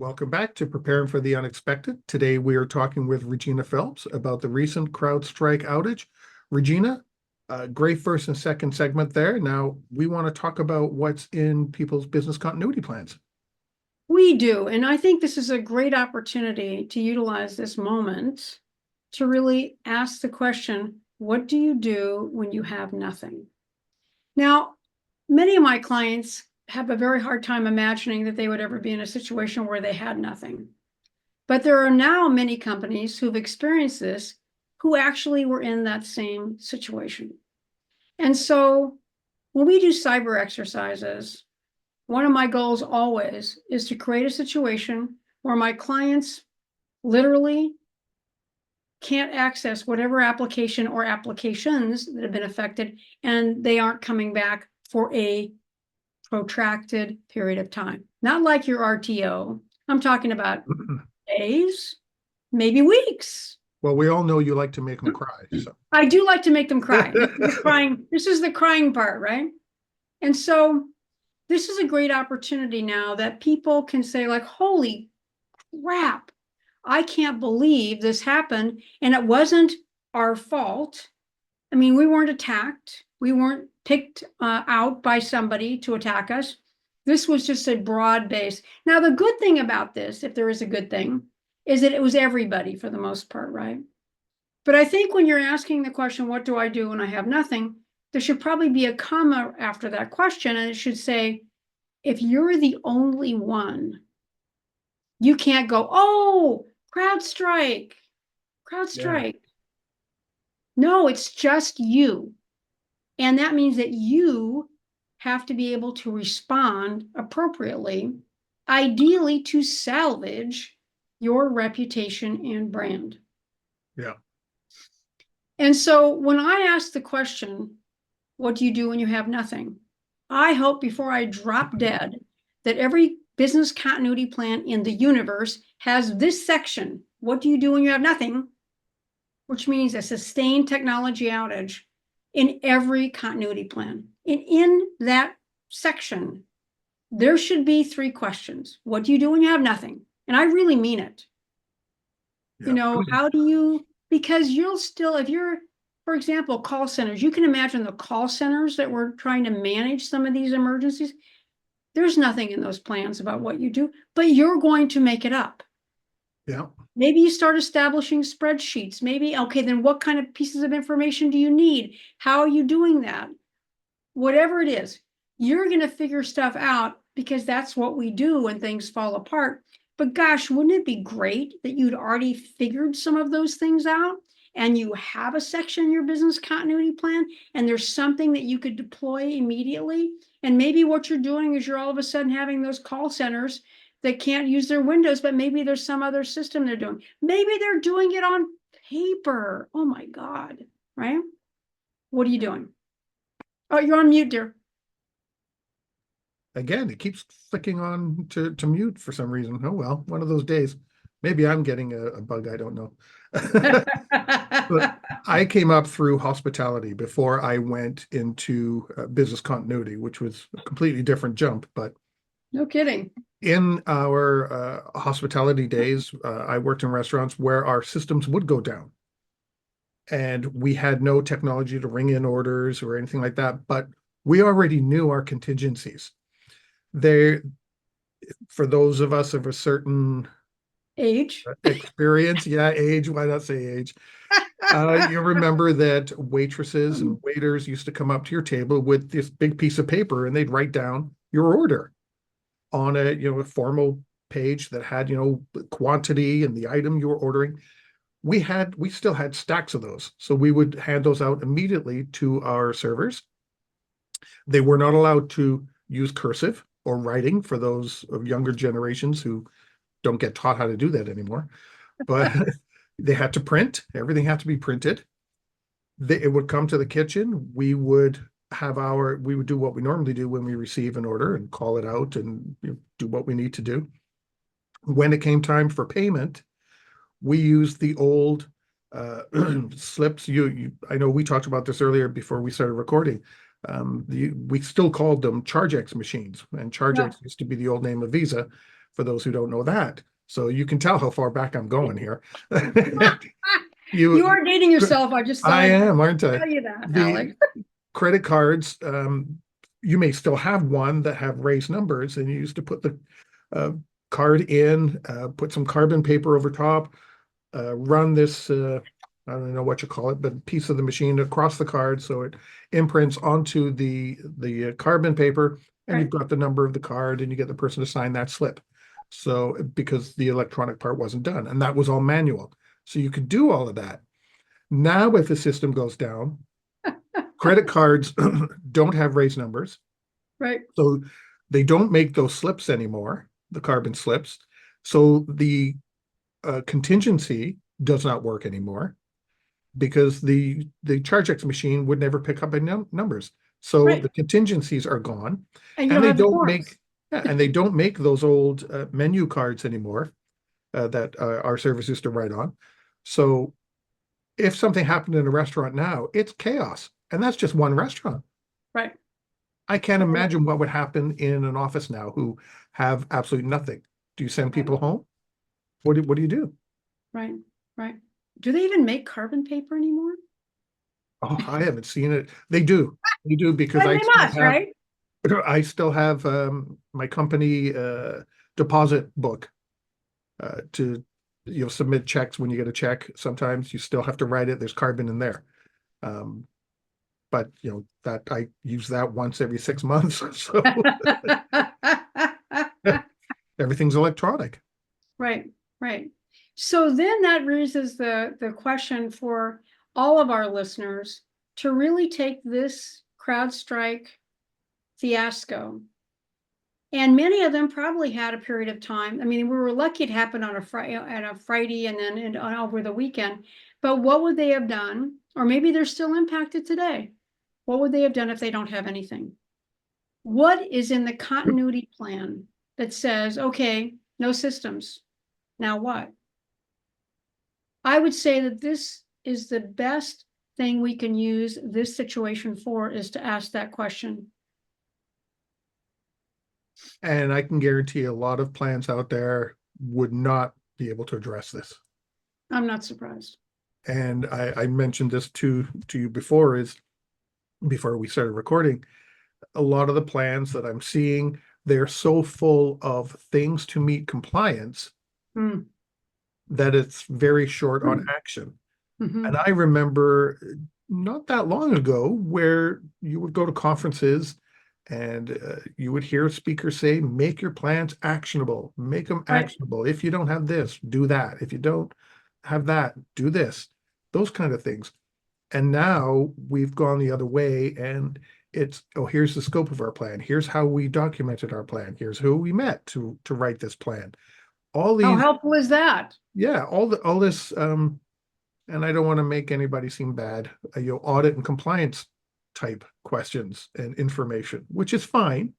Welcome back to Preparing for the Unexpected. Today we are talking with Regina Phelps about the recent CrowdStrike outage. Regina, great first and second segment there. Now we want to talk about what's in people's business continuity plans. We do, and I think this is a great opportunity to utilize this moment to really ask the question, what do you do when you have nothing? Now, many of my clients have a very hard time imagining that they would ever be in a situation where they had nothing. But there are now many companies who've experienced this who actually were in that same situation. And so when we do cyber exercises, one of my goals always is to create a situation where my clients literally can't access whatever application or applications that have been affected, and they aren't coming back for a protracted period of time. Not like your RTO. I'm talking about days, maybe weeks. Well, we all know you like to make them cry. So. I do like to make them cry. This is the crying part, right? And so this is a great opportunity now that people can say, like, holy crap, I can't believe this happened. And it wasn't our fault. I mean, we weren't attacked. We weren't picked out by somebody to attack us. This was just a broad base. Now, the good thing about this, if there is a good thing, is that it was everybody for the most part, right? But I think when you're asking the question, what do I do when I have nothing? There should probably be a comma after that question, and it should say, if you're the only one, you can't go, oh, CrowdStrike. Yeah. No, it's just you. And that means that you have to be able to respond appropriately, ideally to salvage your reputation and brand. Yeah. And so when I ask the question, what do you do when you have nothing? I hope before I drop dead that every business continuity plan in the universe has this section. What do you do when you have nothing? Which means a sustained technology outage in every continuity plan. And in that section, there should be 3 questions. What do you do when you have nothing? And I really mean it. Yeah. You know, how do you, because you'll still, if you're, for example, call centers, you can imagine the call centers that were trying to manage some of these emergencies. There's nothing in those plans about what you do, but you're going to make it up. Yeah. Maybe you start establishing spreadsheets. Maybe, okay, then what kind of pieces of information do you need? How are you doing that? Whatever it is, you're going to figure stuff out because that's what we do when things fall apart. But gosh, wouldn't it be great that you'd already figured some of those things out and you have a section in your business continuity plan and there's something that you could deploy immediately? And maybe what you're doing is you're all of a sudden having those call centers that can't use their windows, but maybe there's some other system they're doing. Maybe they're doing it on paper. Oh my God, right? What are you doing? Oh, you're on mute, dear. Again, it keeps flicking on to mute for some reason. Oh, well, one of those days. Maybe I'm getting a bug, I don't know. But I came up through hospitality before I went into business continuity, which was a completely different jump. But no kidding. In our hospitality days, I worked in restaurants where our systems would go down. And we had no technology to ring in orders or anything like that, but we already knew our contingencies. For those of us of a certain age experience, age, why not say age? You remember that waitresses and waiters used to come up to your table with this big piece of paper and they'd write down your order on a formal page that had quantity and the item you were ordering. We still had stacks of those, so we would hand those out immediately to our servers. They were not allowed to use cursive or writing for those of younger generations who don't get taught how to do that anymore, but they had to print. Everything had to be printed. It would come to the kitchen. We would do what we normally do when we receive an order and call it out and do what we need to do. When it came time for payment, we used the old slips. I know we talked about this earlier before we started recording. We still called them ChargeX machines, and ChargeX used to be the old name of Visa, for those who don't know that. So you can tell how far back I'm going here. You are dating yourself. I just thought I I'd am, aren't I? tell you that, The Alex. credit cards, you may still have one that have raised numbers, and you used to put the card in, put some carbon paper over top, run this, I don't know what you call it, but piece of the machine across the card so it imprints onto the carbon paper, and Right. you've got the number of the card, and you get the person to sign that slip. So because the electronic part wasn't done, and that was all manual. So you could do all of that. Now, if the system goes down, credit cards don't have raised numbers. Right. So they don't make those slips anymore, the carbon slips. So the contingency does not work anymore because the ChargeX machine would never pick up any numbers. So Right. the contingencies are gone, And you and don't they have the don't forms. make and they don't make those old menu cards anymore that our service used to write on. So if something happened in a restaurant now, it's chaos, and that's just one restaurant. Right. I can't imagine what would happen in an office now who have absolutely nothing. Do you send people home? What do you do? Right. Right. Do they even make carbon paper anymore? Oh, I haven't seen it. They do. They do because Well, they must, right? I still have my company deposit book to submit checks when you get a check. Sometimes you still have to write it. There's carbon in there. Um, but that I use that once every 6 months. So everything's electronic. Right, right. So then that raises the question for all of our listeners to really take this CrowdStrike fiasco. And many of them probably had a period of time. I mean, we were lucky it happened on a Friday and then over the weekend. But what would they have done? Or maybe they're still impacted today. What would they have done if they don't have anything? What is in the continuity plan that says, okay, no systems, now what? I would say that this is the best thing we can use this situation for, is to ask that question. And I can guarantee a lot of plans out there would not be able to address this. I'm not surprised. And I mentioned this to you before we started recording. A lot of the plans that I'm seeing, they're so full of things to meet compliance that it's very short on action. And I remember not that long ago where you would go to conferences and you would hear speakers say, make your plans actionable, make them Right. actionable. If you don't have this, do that. If you don't have that, do this, those kind of things. And now we've gone the other way, and it's, oh, here's the scope of our plan. Here's how we documented our plan. Here's who we met to write this plan. All How these, helpful is that? yeah, all this, and I don't want to make anybody seem bad, audit and compliance type questions and information, which is fine,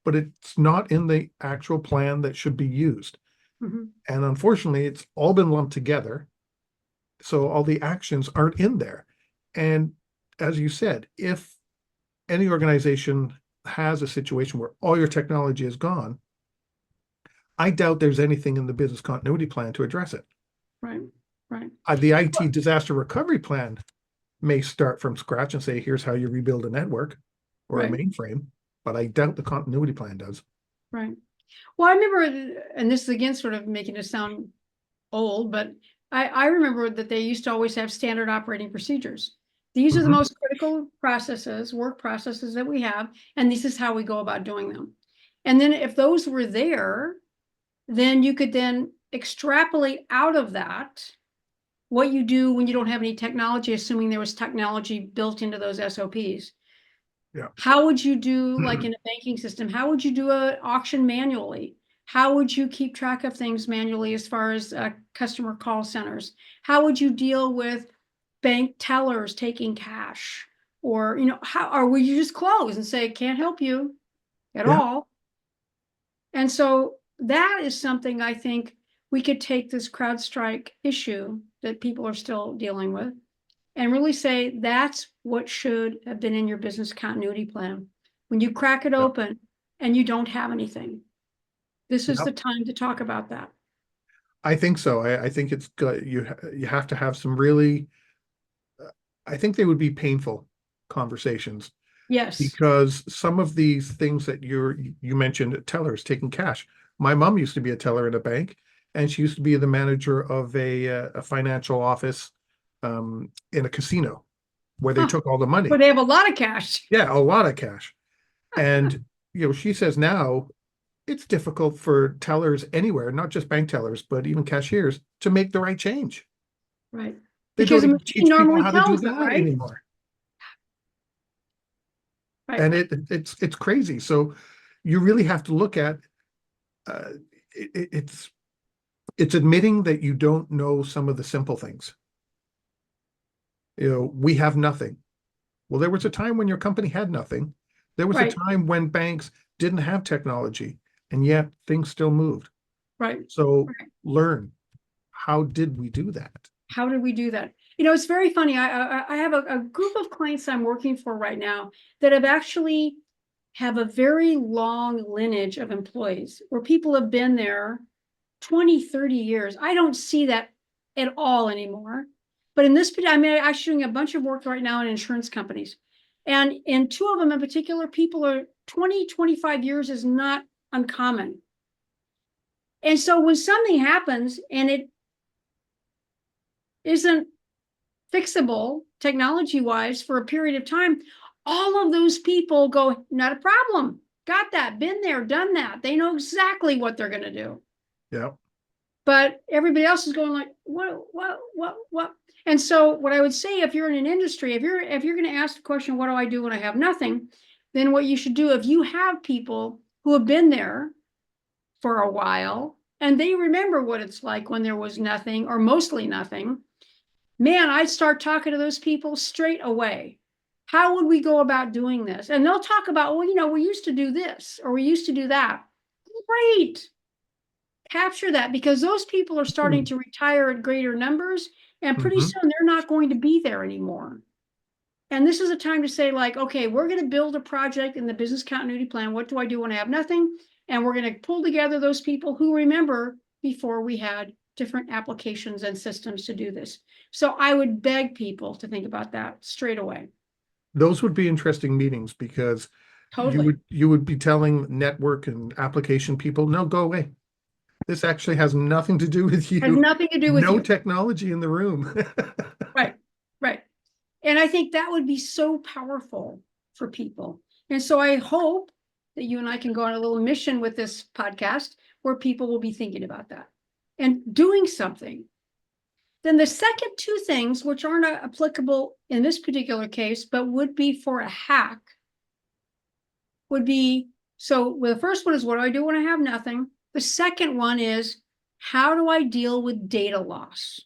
but it's not in the actual plan that should be used. And unfortunately, it's all been lumped together. So all the actions aren't in there. And as you said, if any organization has a situation where all your technology is gone, I doubt there's anything in the business continuity plan to address it. Right, right. The IT disaster recovery plan may start from scratch and say, here's how you rebuild a network or a mainframe, but I doubt the continuity plan does. Right. Well, I remember, and this is again sort of making it sound old, but I remember that they used to always have standard operating procedures. These are the most critical processes, work processes that we have, and this is how we go about doing them. And then if those were there, then you could then extrapolate out of that what you do when you don't have any technology, assuming there was technology built into those SOPs. Yeah. How would you do, like in a banking system, how would you do an auction manually? How would you keep track of things manually as far as customer call centers? How would you deal with bank tellers taking cash? Or, or would you just close and say, can't help you at all? And so that is something I think we could take this CrowdStrike issue that people are still dealing with and really say that's what should have been in your business continuity plan. When you crack it open and you don't have anything, This is the Yep. time to talk about that. I think so. I think it's good. You have to have some really, I think they would be painful conversations Yes. because some of these things that you mentioned, tellers taking cash. My mom used to be a teller in a bank, and she used to be the manager of a financial office in a casino where they Huh. took all the But money. they have a lot of cash. Yeah, a lot of cash. And she says now it's difficult for tellers anywhere, not just bank tellers, but even cashiers, to make the right change. Right. They Because don't the even machine teach people normally how to do tells them, that right? anymore. Right. And it's crazy. So you really have to look at uh, it's admitting that you don't know some of the simple things. We have nothing. Well, there was a time when your company had nothing. There was a Right. time when banks didn't have technology, and yet things still moved. Right. So Right. learn, how did we do that? How did we do that? It's very funny. I have a group of clients I'm working for right now that have a very long lineage of employees where people have been there 20, 30 years. I don't see that at all anymore. But in this, I'm actually doing a bunch of work right now in insurance companies. And in two of them in particular, people are 20, 25 years is not uncommon. And so when something happens and it isn't fixable technology wise for a period of time, all of those people go, not a problem. Got that, been there, done that. They know exactly what they're going to do. Yeah. But everybody else is going like, what? And so what I would say, if you're in an industry, if you're going to ask the question, what do I do when I have nothing? Then what you should do, if you have people who have been there for a while and they remember what it's like when there was nothing or mostly nothing, man, I'd start talking to those people straight away. How would we go about doing this? And they'll talk about, well, we used to do this or we used to do that. Great. Capture that, because those people are starting to retire at greater numbers, and pretty Mhm. soon they're not going to be there anymore. And this is a time to say, like, okay, we're going to build a project in the business continuity plan. What do I do when I have nothing? And we're going to pull together those people who remember before we had different applications and systems to do this. So I would beg people to think about that straight away. Those would be interesting meetings because Totally. you would be telling network and application people, no, go away. This actually has nothing to do with Has you. nothing to do with No you. technology in the room. Right. Right. And I think that would be so powerful for people. And so I hope that you and I can go on a little mission with this podcast where people will be thinking about that and doing something. Then the second two things, which aren't applicable in this particular case, but would be for a hack, would be, so well, the first one is, what do I do when I have nothing? The second one is, how do I deal with data loss?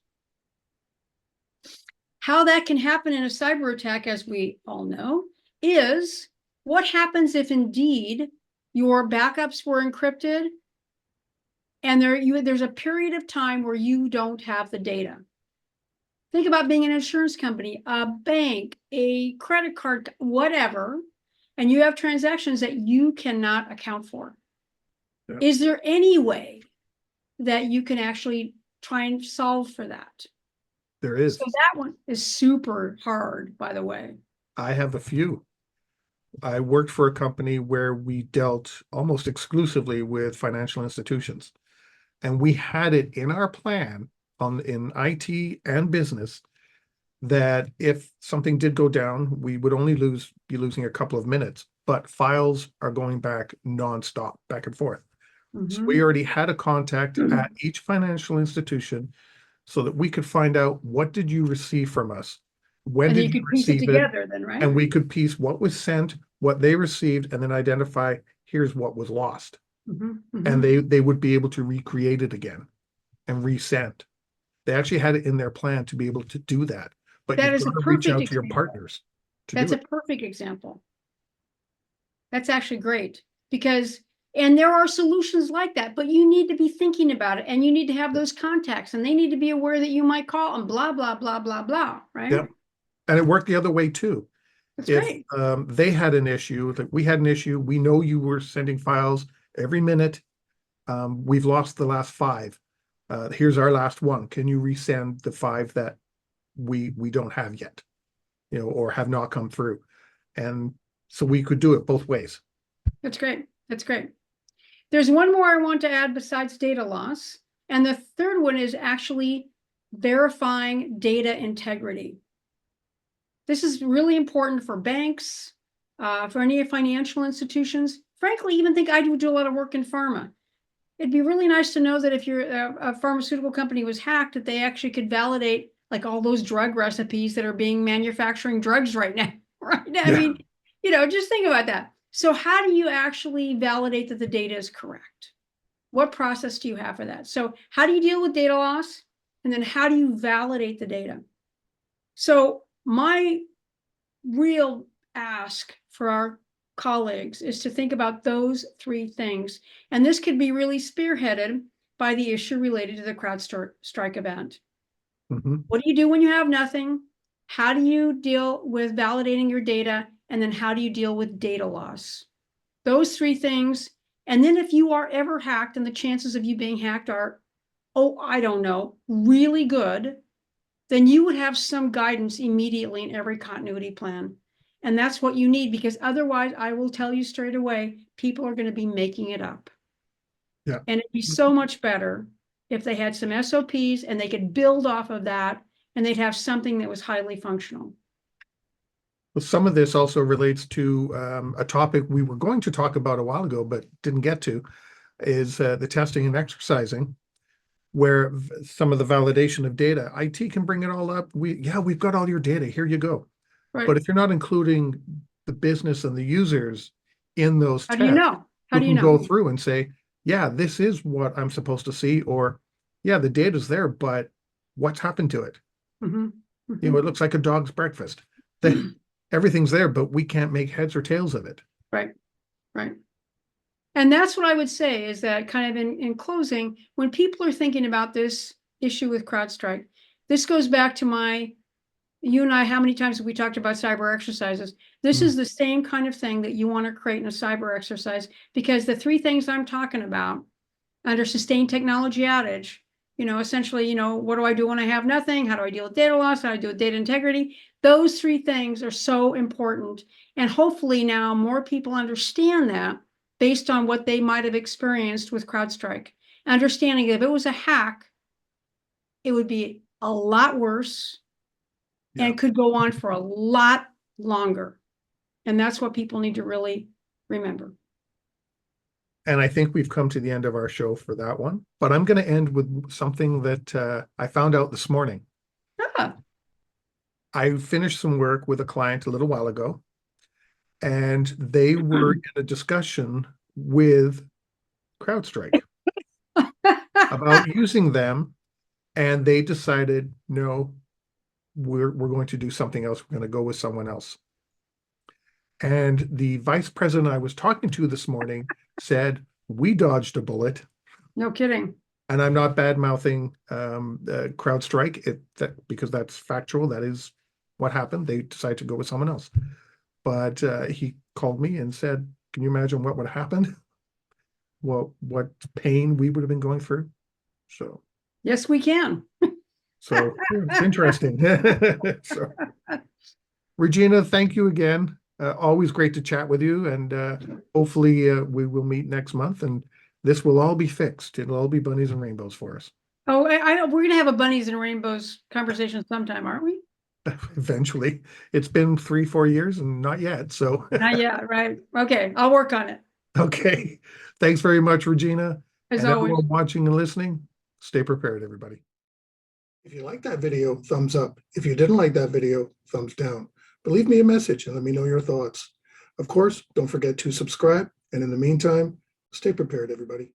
How that can happen in a cyber attack, as we all know, is what happens if indeed your backups were encrypted and there's a period of time where you don't have the data. Think about being an insurance company, a bank, a credit card, whatever, and you have transactions that you cannot account for. Yeah. Is there any way that you can actually try and solve for that? There So is. that one is super hard, by the way. I have a few. I worked for a company where we dealt almost exclusively with financial institutions. And we had it in our plan in IT and business that if something did go down, we would only be losing a couple of minutes, but files are going back nonstop, back and forth. So we already had a contact at each financial institution so that we could find out, what did you receive from us? When And did you you could piece it receive it? together then, right? And we could piece what was sent, what they received, and then identify, here's what was lost. And they would be able to recreate it again and resend. They actually had it in their plan to be able to do that. But That you've is a got to reach perfect out to your example. partners to That's do a it. perfect example. That's actually great because, and there are solutions like that, but you need to be thinking about it and you need to have those contacts and they need to be aware that you might call and blah, blah, blah, blah, blah, right? Yep. And it worked the other way too. That's If great. they had an issue, like we had an issue, we know you were sending files every minute. we've lost the last 5. Here's our last one. Can you resend the 5 that we don't have yet, or have not come through? And so we could do it both ways. That's great. That's great. There's one more I want to add besides data loss. And the third one is actually verifying data integrity. This is really important for banks, for any financial institutions. Frankly, even think I do a lot of work in pharma. It'd be really nice to know that if a pharmaceutical company was hacked, that they actually could validate like all those drug recipes that are being manufacturing drugs right now. Right? I mean, just think about that. So how do you actually validate that the data is correct? What process do you have for that? So how do you deal with data loss? And then how do you validate the data? So my real ask for our colleagues is to think about those 3 things. And this could be really spearheaded by the issue related to the CrowdStrike event. What do you do when you have nothing? How do you deal with validating your data? And then how do you deal with data loss? Those 3 things. And then if you are ever hacked and the chances of you being hacked are, I don't know, really good, then you would have some guidance immediately in every continuity plan. And that's what you need, because otherwise, I will tell you straight away, people are going to be making it up. Yeah. And it'd be so much better if they had some SOPs and they could build off of that, and they'd have something that was highly functional. Well, some of this also relates to a topic we were going to talk about a while ago, but didn't get to, is the testing and exercising, where some of the validation of data, IT can bring it all up. We've got all your data, here you go. Right. But if you're not including the business and the users in those How tests, do you know? How do you can know? go through and say, yeah, this is what I'm supposed to see, or yeah, the data's there, but what's happened to it? It looks like a dog's breakfast. Everything's there, but we can't make heads or tails of it. Right, right. And that's what I would say, is that kind of in closing, when people are thinking about this issue with CrowdStrike, this goes back to you and I, how many times have we talked about cyber exercises? This is the same kind of thing that you want to create in a cyber exercise, because the 3 things I'm talking about under sustained technology outage, essentially, what do I do when I have nothing? How do I deal with data loss? How do I deal with data integrity? Those 3 things are so important. And hopefully now more people understand that based on what they might have experienced with CrowdStrike. Understanding that if it was a hack, it would be a lot worse and could go on for a lot longer. And that's what people need to really remember. And I think we've come to the end of our show for that one. But I'm going to end with something that I found out this morning. I finished some work with a client a little while ago, and they were in a discussion with CrowdStrike about using them, and they decided, no, we're going to do something else. We're going to go with someone else. And the vice president I was talking to this morning said, we dodged a bullet. No kidding. And I'm not bad-mouthing CrowdStrike, because that's factual. That is what happened. They decided to go with someone else. But he called me and said, can you imagine what would have happened? What pain we would have been going through? So yes, we can. So it's interesting. So, Regina, thank you again. Always great to chat with you, and hopefully we will meet next month, and this will all be fixed. It'll all be bunnies and rainbows for us. Oh, we're gonna have a bunnies and rainbows conversation sometime, aren't we? Eventually. It's been 3-4 years and not yet. So not yet, right? Okay, I'll work on it. Okay. Thanks very much, Regina. As and always. Everyone watching and listening, stay prepared, everybody. If you liked that video, thumbs up. If you didn't like that video, thumbs down. But leave me a message and let me know your thoughts. Of course, don't forget to subscribe. And in the meantime, stay prepared, everybody.